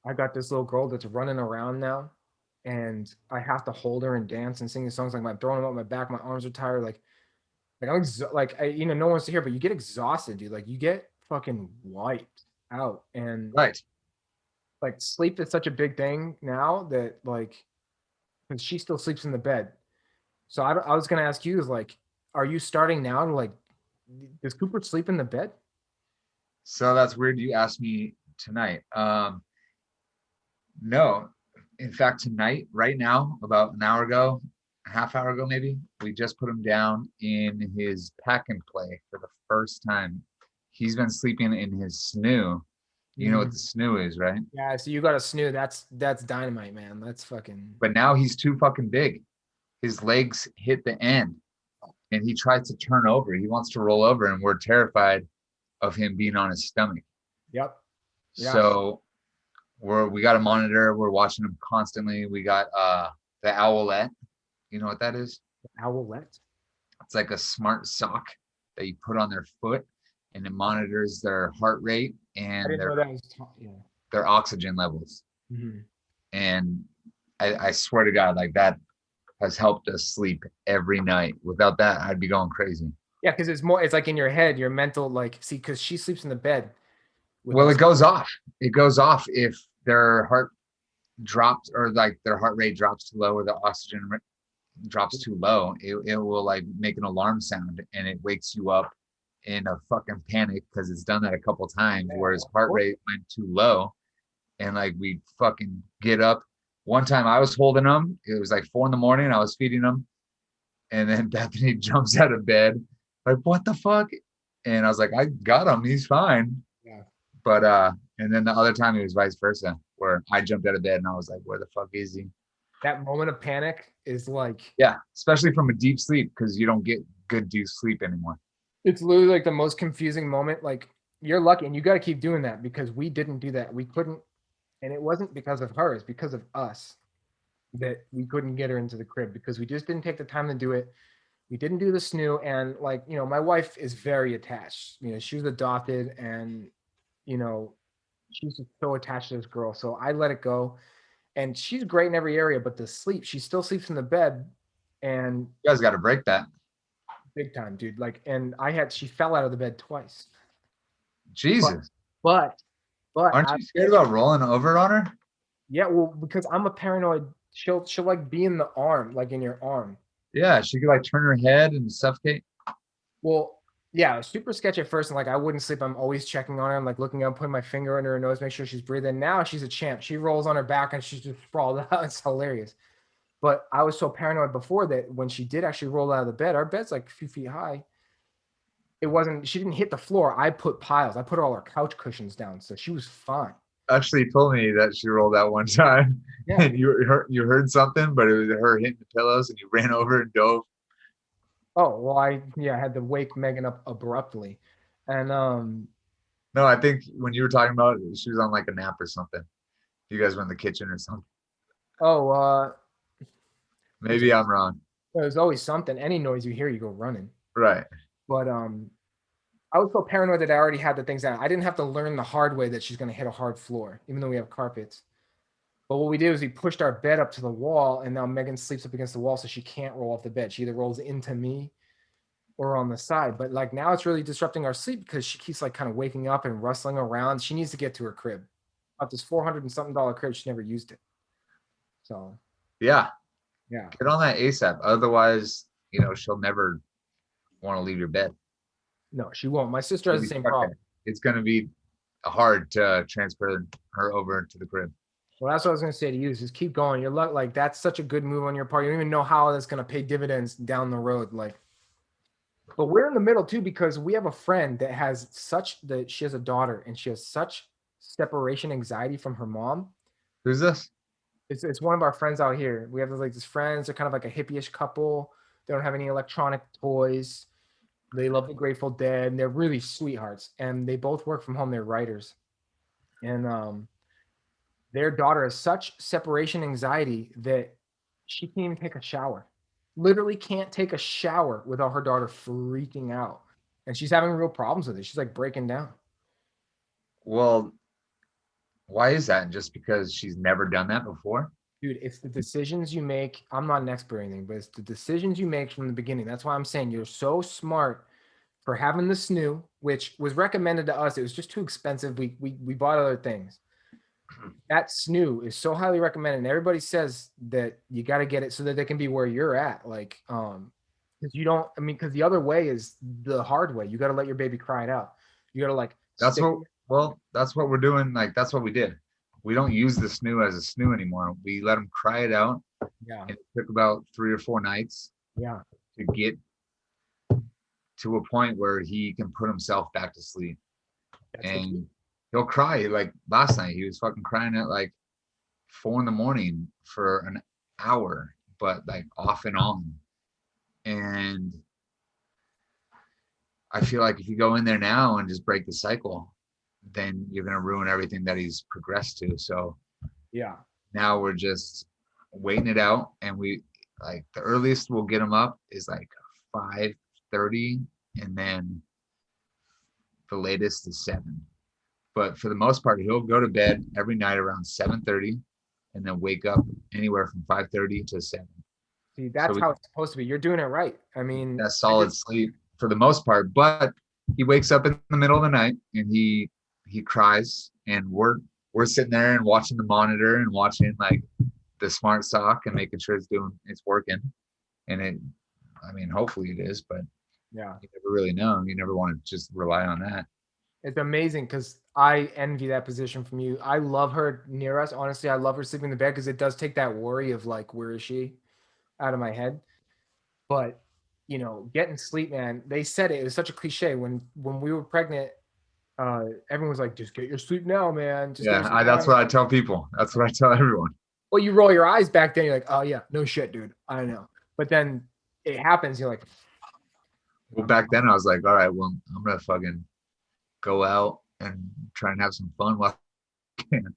I got this little girl that's running around now, and I have to hold her and dance and sing the songs. Like I'm throwing them up my back, my arms are tired. Like like no one wants to hear, but you get exhausted, dude. Like you get fucking wiped out, and Right. like sleep is such a big thing now that like, because she still sleeps in the bed. So I was gonna ask you is like, are you starting now to like, does Cooper sleep in the bed? So that's weird you asked me tonight. No. In fact, tonight, right now, about an hour ago, a half hour ago maybe, we just put him down in his pack and play for the first time. He's been sleeping in his snoo. You know what the Mm. snoo is, right? Yeah, so you got a snoo. That's dynamite, man. That's fucking. But now he's too fucking big. His legs hit the end and he tries to turn over. He wants to roll over, and we're terrified of him being on his stomach. Yep. Yeah. So we got a monitor. We're watching him constantly. We got the owlette. You know what that is? Owlette. It's like a smart sock that you put on their foot, and it monitors their heart rate I and didn't know that was. Yeah. their oxygen levels. Mhm. And I swear to God, like that has helped us sleep every night. Without that, I'd be going crazy. Yeah, because it's more. It's like in your head, your mental. Like, see, because she sleeps in the bed with Well, us. it goes off. It goes off if their heart drops, or like their heart rate drops too low, or the oxygen drops too low. It will like make an alarm sound, and it wakes you up in a fucking panic because it's done that a couple times Yeah, where his of heart course. rate went too low, and like we fucking get up. One time I was holding him. It was like 4 in the morning. I was feeding him, and then Bethany jumps out of bed, like, what the fuck? And I was like, I got him. He's fine. Yeah. But and then the other time it was vice versa, where I jumped out of bed and I was like, where the fuck is he? That moment of panic is like, Yeah, especially from a deep sleep because you don't get good deep sleep anymore. it's literally like the most confusing moment. Like, you're lucky, and you got to keep doing that because we didn't do that. We couldn't, and it wasn't because of her. It's because of us that we couldn't get her into the crib because we just didn't take the time to do it. We didn't do the snoo, and like, my wife is very attached. She was adopted, and you know, she's just so attached to this girl. So I let it go, and she's great in every area, but the sleep, she still sleeps in the bed, and You guys got to break that. big time, dude. Like, and she fell out of the bed twice, but Jesus. but but Aren't you scared about rolling over on her? yeah, well, because I'm a paranoid. She'll like be in the arm, like in your arm. Yeah, she could like turn her head and suffocate. Well, yeah, it was super sketch at first, and like I wouldn't sleep. I'm always checking on her. I'm like looking up, putting my finger under her nose, make sure she's breathing. Now she's a champ. She rolls on her back and she's just sprawled out. It's hilarious. But I was so paranoid before that when she did actually roll out of the bed, our bed's like a few feet high. It wasn't, she didn't hit the floor. I put piles. I put all our couch cushions down. So she was fine. Actually told me that she rolled out one time, Yeah. and you heard something, but it was her hitting the pillows, and you ran over and dove. Oh, well, I had to wake Megan up abruptly. And No, I think when you were talking about it, she was on like a nap or something. You guys were in the kitchen or something. oh, there's Maybe I'm wrong. there's always something. Any noise you hear, you go running. Right. But I was so paranoid that I already had the things down. I didn't have to learn the hard way that she's gonna hit a hard floor, even though we have carpets. But what we did was we pushed our bed up to the wall, and now Megan sleeps up against the wall, so she can't roll off the bed. She either rolls into me or on the side. But like now it's really disrupting our sleep because she keeps like kind of waking up and rustling around. She needs to get to her crib. Up this 400 and something dollar crib, she never used it. So Yeah. yeah. Get on that ASAP. Otherwise, she'll never want to leave your bed. No, she won't. My sister has She'll the be same stuck problem. there. It's going to be hard to transfer her over to the crib. Well, that's what I was gonna say to you is just keep going. You're like that's such a good move on your part. You don't even know how that's gonna pay dividends down the road. Like, but we're in the middle too because we have a friend that has such that she has a daughter and she has such separation anxiety from her mom. Who's this? It's one of our friends out here. We have like these friends. They're kind of like a hippie-ish couple. They don't have any electronic toys. They love the Grateful Dead. And they're really sweethearts. And they both work from home. They're writers. And their daughter has such separation anxiety that she can't even take a shower. Literally can't take a shower without her daughter freaking out. And she's having real problems with it. She's like breaking down. Well, Why is that? Just because she's never done that before? Dude, it's the decisions you make. I'm not an expert or anything, but it's the decisions you make from the beginning. That's why I'm saying you're so smart for having the snoo, which was recommended to us. It was just too expensive. We bought other things. That snoo is so highly recommended, and everybody says that you got to get it so that they can be where you're at. Like, because you don't. I mean, because the other way is the hard way. You got to let your baby cry it out. You got to like. That's Stick, what, well, that's what we're doing. Like, that's what we did. We don't use the snoo as a snoo anymore. We let him cry it out. yeah, It took about 3 or 4 nights yeah. to get to a point where he can put himself back to sleep. That's the key. And he'll cry. Like last night, he was fucking crying at like 4 in the morning for an hour, but like off and on. And I feel like if you go in there now and just break the cycle, then you're gonna ruin everything that he's progressed to. So Yeah. now we're just waiting it out, and we like the earliest we'll get him up is like 5:30, and then the latest is 7. But for the most part, he'll go to bed every night around 7:30, and then wake up anywhere from 5:30 to 7. See, So that's we how it's supposed to be. You're doing it right. I mean, that solid sleep for the most part. But he wakes up in the middle of the night and he cries, and we're sitting there and watching the monitor and watching like the smart sock and making sure it's working. And I mean, hopefully it is, but yeah, you never really know. You never want to just rely on that. it's amazing because I envy that position from you. I love her near us. Honestly, I love her sleeping in the bed because it does take that worry of like, where is she, out of my head. But getting sleep, man. They said it was such a cliche when we were pregnant. Everyone was like, "Just get your sleep now, man. Just get your Yeah, sleep that's now." what I tell people. That's what I tell everyone. Well, you roll your eyes back, then you're like, "Oh yeah, no shit, dude. I know." But then it happens. You're like, Well, back then I was like, all right, well, I'm gonna fucking go out and try and have some fun while I can.